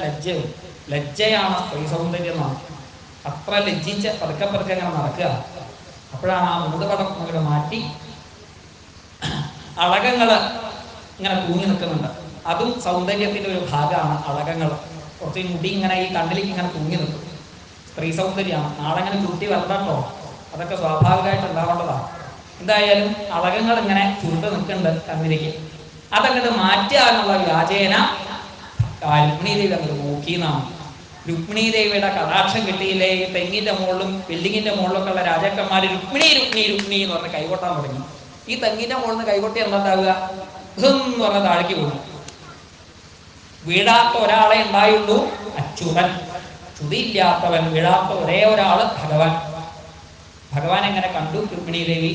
ലജ്ജയാണ് സ്ത്രീ സൗന്ദര്യം എന്നാണ്. അത്ര ലജ്ജിച്ച് പതുക്കെ പതുക്കെ അങ്ങനെ നടക്കുക. അപ്പോഴാണ് ആ മൂടുപടം അങ്ങോട്ട് മാറ്റി അളകങ്ങൾ ഇങ്ങനെ തൂങ്ങി നിൽക്കുന്നുണ്ട്. അതും സൗന്ദര്യത്തിന്റെ ഒരു ഭാഗമാണ് അളകങ്ങൾ. കുറച്ച് മുടി ഇങ്ങനെ ഈ കണ്ണിലേക്ക് ഇങ്ങനെ തൂങ്ങി നിൽക്കും. സ്ത്രീ സൗന്ദര്യമാണ്. നാളെ ഇങ്ങനെ ചുരുട്ടി വരണ്ടോ, അതൊക്കെ സ്വാഭാവികമായിട്ട് ഉണ്ടാവേണ്ടതാണ്. എന്തായാലും അളകങ്ങൾ ഇങ്ങനെ ചുരുട്ട് നിൽക്കുന്നുണ്ട് കണ്ണിലേക്ക്. അതങ്ങോട്ട് മാറ്റാനുള്ള വ്യാജേന രുക്മിണി ദേവി അങ്ങോട്ട് നോക്കിയെന്നാണ്. രുക്മിണി ദേവിയുടെ കടാക്ഷം കിട്ടിയില്ലേ? ഈ തെങ്ങിന്റെ മുകളിലും ബിൽഡിങ്ങിന്റെ മുകളിലൊക്കെ ഉള്ള രാജാക്കന്മാർ രുക്മിണി രുക്മിണി രുക്മിണി എന്ന് പറഞ്ഞ് കൈകൊട്ടാൻ തുടങ്ങി. ഈ തെങ്ങിന്റെ മുകളിൽ നിന്ന് കൈകൊട്ടി എന്താണ്ടാവുക? എന്ന് പറഞ്ഞ താഴേക്ക് പോകും. വീഴാത്ത ഒരാളെ ഉണ്ടായുള്ളൂ, അച്യുതൻ. ചുതിയില്ലാത്തവൻ, വീഴാത്ത ഒരേ ഒരാള് ഭഗവാൻ. ഭഗവാൻ എങ്ങനെ കണ്ടു രുക്മിണി ദേവി?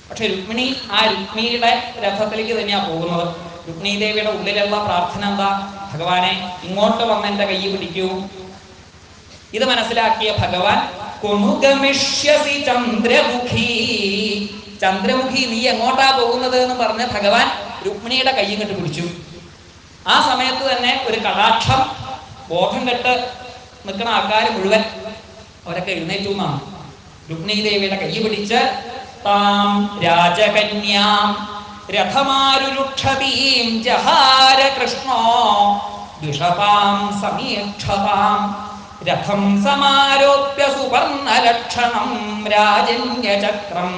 പക്ഷെ രുക്മിണി ആ രുക്മിണിയുടെ രഥത്തിലേക്ക് തന്നെയാണ് പോകുന്നത്. രുക്മിണി ദേവിയുടെ ഉള്ളിലുള്ള പ്രാർത്ഥന എന്താ? ഭഗവാനെ ഇങ്ങോട്ട് വന്ന് എന്റെ കൈ പിടിക്കൂ. ഇത് മനസ്സിലാക്കിയ ഭഗവാൻ കൊണുഗമിഷ്യസി ചന്ദ്രമുഖി, ചന്ദ്രമുഖി നീ എങ്ങോട്ടാ പോകുന്നത് എന്ന് പറഞ്ഞ് ഭഗവാൻ രുക്മിണിയുടെ കൈ ഇങ്ങോട്ട് പിടിച്ചു. ആ സമയത്ത് തന്നെ ഒരു കടാക്ഷം, ബോധം കെട്ട് നിൽക്കുന്ന ആൾക്കാർ മുഴുവൻ അവരൊക്കെ എഴുന്നേറ്റു എന്നാണ്. രുക്മിണി ദേവിയുടെ കൈ പിടിച്ച് താം രാജകന്യാം രഥമാരുരുക്ഷതീം ജഹാര കൃഷ്ണോ ദിഷതാം സമീക്ഷതാം രഥം സമാരോപ്യ സുവർണലക്ഷണം രാജന്യചക്രം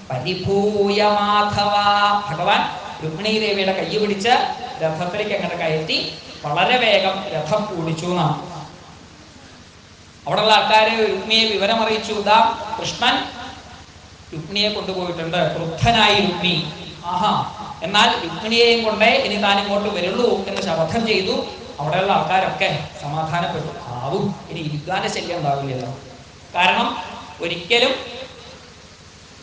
പരിഭൂയ മാധവ. ഭഗവാൻ രുക്മിണി ദേവിയുടെ കൈ പിടിച്ച് രഥത്തിലേക്ക് അങ്ങോട്ട് കയറ്റി വളരെ വേഗം രഥം ഓടിച്ചു എന്നാണ്. അവിടെയുള്ള ആൾക്കാരെ രുക്മിണിയെ വിവരമറിയിച്ചു. ഇതാ കൃഷ്ണൻ രുക്മിണിയെ കൊണ്ടുപോയിട്ടുണ്ട്, ക്രുദ്ധനായി രുക്മിണി. ആഹാ, എന്നാൽ രുക്മിണിയെയും കൊണ്ടേ ഇനി താൻ ഇങ്ങോട്ട് വരുള്ളൂ എന്ന് ശപഥം ചെയ്തു. അവിടെയുള്ള ആൾക്കാരൊക്കെ സമാധാനപ്പെട്ടു. ആവും, ഇനി ഇരിക്കാന്റെ ശല്യം ഉണ്ടാവില്ലല്ലോ. കാരണം ഒരിക്കലും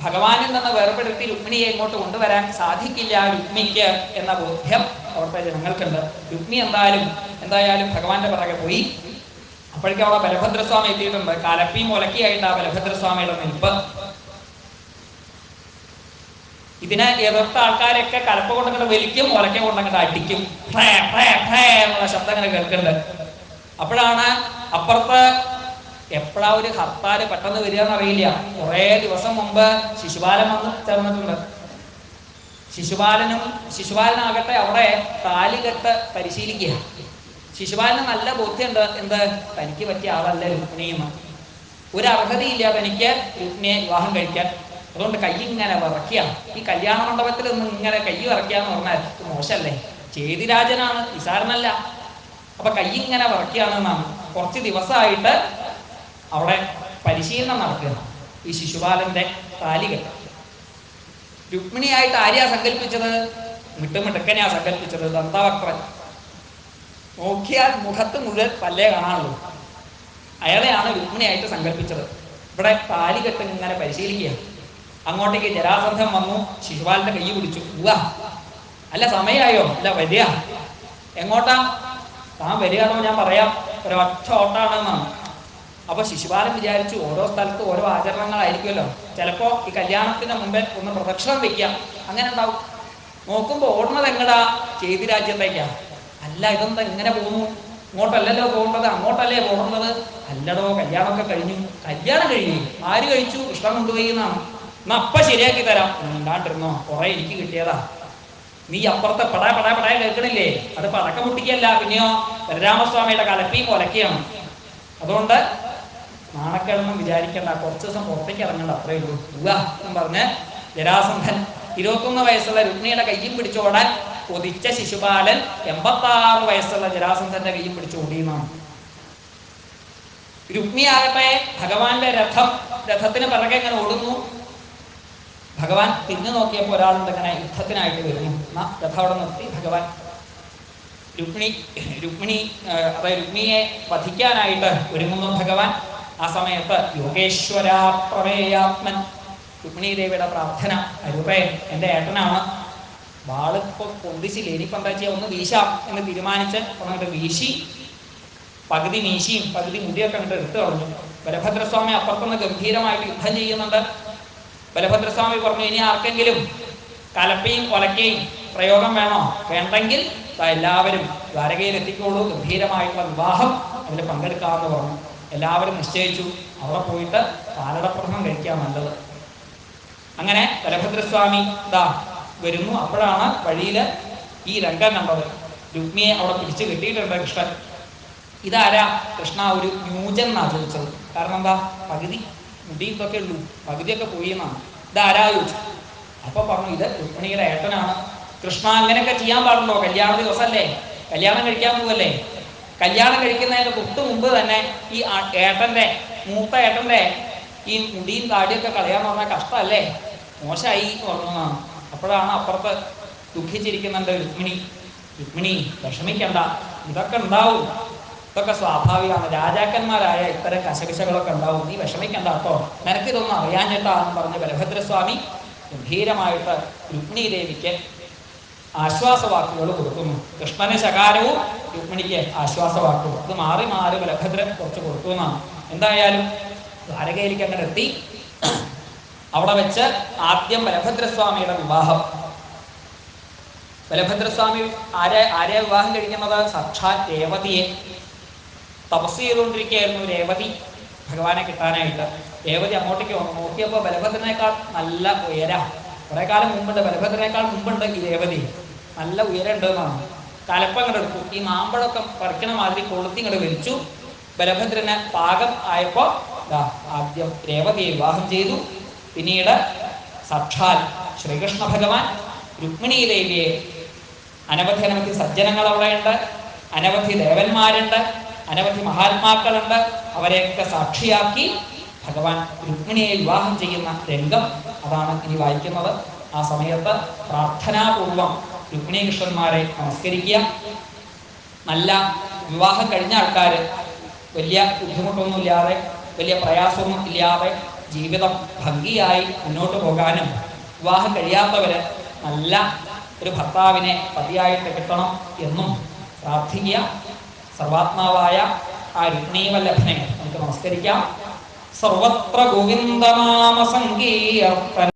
ഭഗവാനിൽ നിന്ന് വേർപെടുത്തി രുക്മിണിയെ ഇങ്ങോട്ട് കൊണ്ടുവരാൻ സാധിക്കില്ല രുക്മിണിക്ക് എന്ന ബോധ്യം അവിടുത്തെ ജനങ്ങൾക്കുണ്ട്. രുക്മിണി എന്തായാലും ഭഗവാന്റെ പിറകെ പോയി. അപ്പോഴേക്കും അവിടെ ബലഭദ്രസ്വാമി എത്തിയിട്ടുണ്ട്. കലപ്പി മുലക്കിയായിട്ട് ആ ബലഭദ്രസ്വാമിയുടെ നിൽപ്പ്. ഇതിനെ എതിർത്ത ആൾക്കാരൊക്കെ കലപ്പ കൊണ്ടങ്ങോട്ട് വലിക്കും, മുലക്ക കൊണ്ടങ്ങോട്ട് അടിക്കും. എന്നുള്ള ശബ്ദം അങ്ങനെ കേൾക്കുന്നുണ്ട്. അപ്പോഴാണ് അപ്പുറത്ത് എപ്പോഴാ ഒരു ഹർത്താല് പെട്ടെന്ന് വരിക എന്നറിയില്ല. കുറേ ദിവസം മുമ്പ് ശിശുപാലൻ വന്ന് ചേർന്നിട്ടുണ്ട്. ശിശുപാലനാകട്ടെ അവിടെ താലികെട്ട് പരിശീലിക്കുക. ശിശുപാലന് നല്ല ബോധ്യമുണ്ട്, എന്ത് തനിക്ക് പറ്റിയ ആളല്ല രുക്മിണിയെന്ന്. ഒരു അർഹതയില്ല തനിക്ക് രുക്മിണിയെ വിവാഹം കഴിക്കാൻ. അതുകൊണ്ട് കൈ ഇങ്ങനെ വിറയ്ക്കുക. ഈ കല്യാണ മണ്ഡപത്തിൽ നിന്ന് ഇങ്ങനെ കൈ വിറയ്ക്കാന്ന് പറഞ്ഞാൽ മോശമല്ലേ? ചേതിരാജനാണ്, നിസാരനല്ല. അപ്പൊ കൈ ഇങ്ങനെ വിറയ്ക്കുകയാണെന്നാണ്. കുറച്ച് ദിവസമായിട്ട് അവിടെ പരിശീലനം നടക്കുക. ഈ ശിശുപാലന്റെ താലികെട്ട് രുക്മിണിയായിട്ട് ആരെയാ സങ്കല്പിച്ചത്? മിട്ടുമിടുക്കനെയാ സങ്കല്പിച്ചത്, ദന്തവക്രൻ. നോക്കിയാൽ മുഖത്ത് മുഴുവൻ പല്ലേ കാണാനുള്ളൂ. അയാളെയാണ് രുക്മിണിയായിട്ട് സങ്കല്പിച്ചത്. ഇവിടെ താലികെട്ട് ഇങ്ങനെ പരിശീലിക്കുക. അങ്ങോട്ടേക്ക് ജരാസന്ധം വന്നു, ശിശുപാലന്റെ കൈ പിടിച്ചു. അല്ല സമയമായോ? അല്ല വരിക. എങ്ങോട്ടാ? താൻ വരികയാണോ? ഞാൻ പറയാം, ഒരൊറ്റ ഓട്ടാണെന്നാണ്. അപ്പൊ ശിശുപാലൻ വിചാരിച്ചു ഓരോ സ്ഥലത്ത് ഓരോ ആചരണങ്ങളായിരിക്കുമല്ലോ, ചിലപ്പോ ഈ കല്യാണത്തിന് മുമ്പേ ഒന്ന് പ്രദക്ഷിണം വെക്കാം, അങ്ങനെ ഉണ്ടാവും. നോക്കുമ്പോ ഓടുന്നത് എങ്ങടാ? ചേതിരാജ്യത്തേക്കാ. അല്ല, ഇതെന്താ ഇങ്ങനെ പോകുന്നു? ഇങ്ങോട്ടല്ലല്ലോ പോകേണ്ടത്, അങ്ങോട്ടല്ലേ പോകുന്നത്. അല്ലടോ, കല്യാണമൊക്കെ കഴിഞ്ഞു. കല്യാണം കഴിഞ്ഞു? ആര് കഴിച്ചു? കൃഷ്ണൻ കൊണ്ടുപോയി എന്നാണ്. എന്നാ അപ്പ ശരിയാക്കി തരാം. ഉണ്ടാണ്ടിരുന്നോ, കുറെ എനിക്ക് കിട്ടിയതാ. നീ അപ്പുറത്തെ പടാ കേൾക്കണില്ലേ? അത് പടക്കം പൊട്ടിക്കല്ല, പിന്നെയോ ബലരാമസ്വാമിയുടെ കലപ്പി കൊലക്കുകയാണ്. അതുകൊണ്ട് നാണക്കേടൊന്നും വിചാരിക്കേണ്ട, കുറച്ച് ദിവസം പുറത്തേക്ക് ഇറങ്ങണ്ട, അത്രേ ഉള്ളൂ എന്ന് പറഞ്ഞ് ജരാസന്ധൻ 21 വയസ്സുള്ള രുക്മിണിയുടെ കയ്യും പിടിച്ചോടാൻ കൊതിച്ച ശിശുപാലൻ 86 വയസ്സുള്ള ജരാസന്ധന്റെ കയ്യും പിടിച്ചോടിയെന്നാണ്. രുക്മിയാകട്ടെ ഭഗവാന്റെ രഥത്തിന് പിറകെ ഇങ്ങനെ ഓടുന്നു. ഭഗവാൻ തിരിഞ്ഞു നോക്കിയപ്പോൾ ഒരാളുണ്ട് ഇങ്ങനെ യുദ്ധത്തിനായിട്ട് വരുന്നു. രഥം അവിടെ നിർത്തി ഭഗവാൻ രുക്മിണിയെ വധിക്കാനായിട്ട് ഒരുങ്ങുന്നു ഭഗവാൻ. ആ സമയത്ത് യോഗേശ്വര പ്രമേയാത്മൻ, രുക്മിണി ദേവിയുടെ പ്രാർത്ഥന, അരുപേ എൻ്റെ ഏട്ടനാണ്, വാളിപ്പോ പൊന്തിച്ചില്ല, ഇനിയിപ്പോൾ എന്താ ചെയ്യാ, ഒന്ന് വീശാം എന്ന് തീരുമാനിച്ച് അങ്ങോട്ട് വീശി പകുതി മീശിയും പകുതി മുടിയൊക്കെ അങ്ങോട്ട് എടുത്തു കളഞ്ഞു. ബലഭദ്രസ്വാമി അപ്പുറത്തുനിന്ന് ഗംഭീരമായിട്ട് യുദ്ധം ചെയ്യുന്നുണ്ട്. ബലഭദ്രസ്വാമി പറഞ്ഞു, ഇനി ആർക്കെങ്കിലും കലപ്പയും ഒലക്കയും പ്രയോഗം വേണോ? വേണ്ടെങ്കിൽ എല്ലാവരും ദ്വാരകയിൽ എത്തിക്കോളൂ, ഗംഭീരമായിട്ടുള്ള വിവാഹം അതിൽ പങ്കെടുക്കാമെന്ന് പറഞ്ഞു. എല്ലാവരും നിശ്ചയിച്ചു അവിടെ പോയിട്ട് പാലടപ്രഥമം കഴിക്കാൻ നല്ലത്. അങ്ങനെ ബലഭദ്രസ്വാമി വരുന്നു. അപ്പോഴാണ് വഴിയിൽ ഈ രംഗം കണ്ടത്. രുക്മിയെ അവിടെ പിടിച്ചു കെട്ടിയിട്ടുണ്ട് കൃഷ്ണൻ. ഇതാരാ? കൃഷ്ണ ഒരു ന്യൂജൻ എന്നാണ് ചോദിച്ചത്. കാരണം എന്താ, പകുതി മുടി ഇതൊക്കെ ഉള്ളൂ, പകുതിയൊക്കെ പോയി എന്നാണ്. ഇതാരാ ചോദിച്ചു. അപ്പൊ പറഞ്ഞു, ഇത് രുക്മിണിയുടെ ഏട്ടനാണ്. കൃഷ്ണ അങ്ങനെയൊക്കെ ചെയ്യാൻ പാടുണ്ടോ? കല്യാണ ദിവസമല്ലേ, കല്യാണം കഴിക്കാൻ പോവല്ലേ? കല്യാണം കഴിക്കുന്നതിന് തൊട്ട് മുമ്പ് തന്നെ ഈ മൂത്ത ഏട്ടന്റെ ഈ മുടിയും താടിയൊക്കെ കളയാന്ന് പറഞ്ഞാൽ കഷ്ടമല്ലേ, മോശമായി പറഞ്ഞതാണ്. അപ്പോഴാണ് അപ്പുറത്ത് ദുഃഖിച്ചിരിക്കുന്നുണ്ട് രുക്മിണി വിഷമിക്കണ്ട, ഇതൊക്കെ ഉണ്ടാവും, ഇതൊക്കെ സ്വാഭാവികമാണ്, രാജാക്കന്മാരായ ഇത്തരം കശകശകളൊക്കെ ഉണ്ടാവും, നീ വിഷമിക്കണ്ട കേട്ടോ, നിനക്കിതൊന്നും അറിയാഞ്ഞിട്ടാന്ന് പറഞ്ഞ് ബലഭദ്രസ്വാമി ഗംഭീരമായിട്ട് രുക്മിണി ദേവിക്ക് ആശ്വാസവാക്കുകൾ കൊടുക്കുന്നു. കൃഷ്ണന് ശകാരവും രുക്മിണിക്ക് ആശ്വാസവാക്കും. അത് മാറി മാറി ബലഭദ്രൻ കുറച്ച് കൊടുത്തു എന്നാണ്. എന്തായാലും ദ്വാരകയിലേക്ക് അങ്ങനെ എത്തി. അവിടെ വെച്ച് ആദ്യം ബലഭദ്രസ്വാമിയുടെ വിവാഹം. ബലഭദ്രസ്വാമി ആരെ വിവാഹം കഴിക്കുന്നത്? സാക്ഷാത് രേവതിയെ. തപസ് ചെയ്തുകൊണ്ടിരിക്കുകയായിരുന്നു രേവതി ഭഗവാനെ കിട്ടാനായിട്ട്. രേവതി അങ്ങോട്ടേക്ക് വന്നു. നോക്കിയപ്പോൾ ബലഭദ്രനേക്കാൾ നല്ല ഉയര, കുറെ കാലം മുമ്പുണ്ട്, ബലഭദ്രനേക്കാൾ മുമ്പുണ്ട് ഈ രേവതി, നല്ല ഉയരമുണ്ട് എന്നാണ്. കലപ്പം ഇങ്ങോട്ട് എടുത്തു, ഈ മാമ്പഴമൊക്കെ പറിക്കണ മാതിരി കൊളുത്തി ഇങ്ങോട്ട് വലിച്ചു. ബലഭദ്രന് പാകം ആയപ്പോൾ ആദ്യം രേവതിയെ വിവാഹം ചെയ്തു. പിന്നീട് സാക്ഷാൽ ശ്രീകൃഷ്ണ ഭഗവാൻ രുക്മിണി ദേവിയെ, അനവധി സജ്ജനങ്ങൾ അവിടെയുണ്ട്, അനവധി ദേവന്മാരുണ്ട്, അനവധി മഹാത്മാക്കളുണ്ട്, അവരെയൊക്കെ സാക്ഷിയാക്കി ഭഗവാൻ രുക്മിണിയെ വിവാഹം ചെയ്യുന്ന രംഗം അതാണ് ഇനി വായിക്കുന്നത്. ആ സമയത്ത് പ്രാർത്ഥനാപൂർവം രുക്മിണി കൃഷ്ണന്മാരെ നമസ്കരിക്കുക. നല്ല വിവാഹം കഴിഞ്ഞ ആൾക്കാർ വലിയ ബുദ്ധിമുട്ടൊന്നുമില്ലാതെ, വലിയ പ്രയാസമൊന്നും ഇല്ലാതെ ജീവിതം ഭംഗിയായി മുന്നോട്ട് പോകാനും, വിവാഹം കഴിയാത്തവര് നല്ല ഒരു ഭർത്താവിനെ പതിയായിട്ട് കിട്ടണം എന്നും പ്രാർത്ഥിക്കുക. സർവാത്മാവായ ആ രുക്മിണീവല്ലഭനെ നമുക്ക് നമസ്കരിക്കാം. സർവത്ര ഗോവിന്ദനാമ സങ്കീർത്തനം.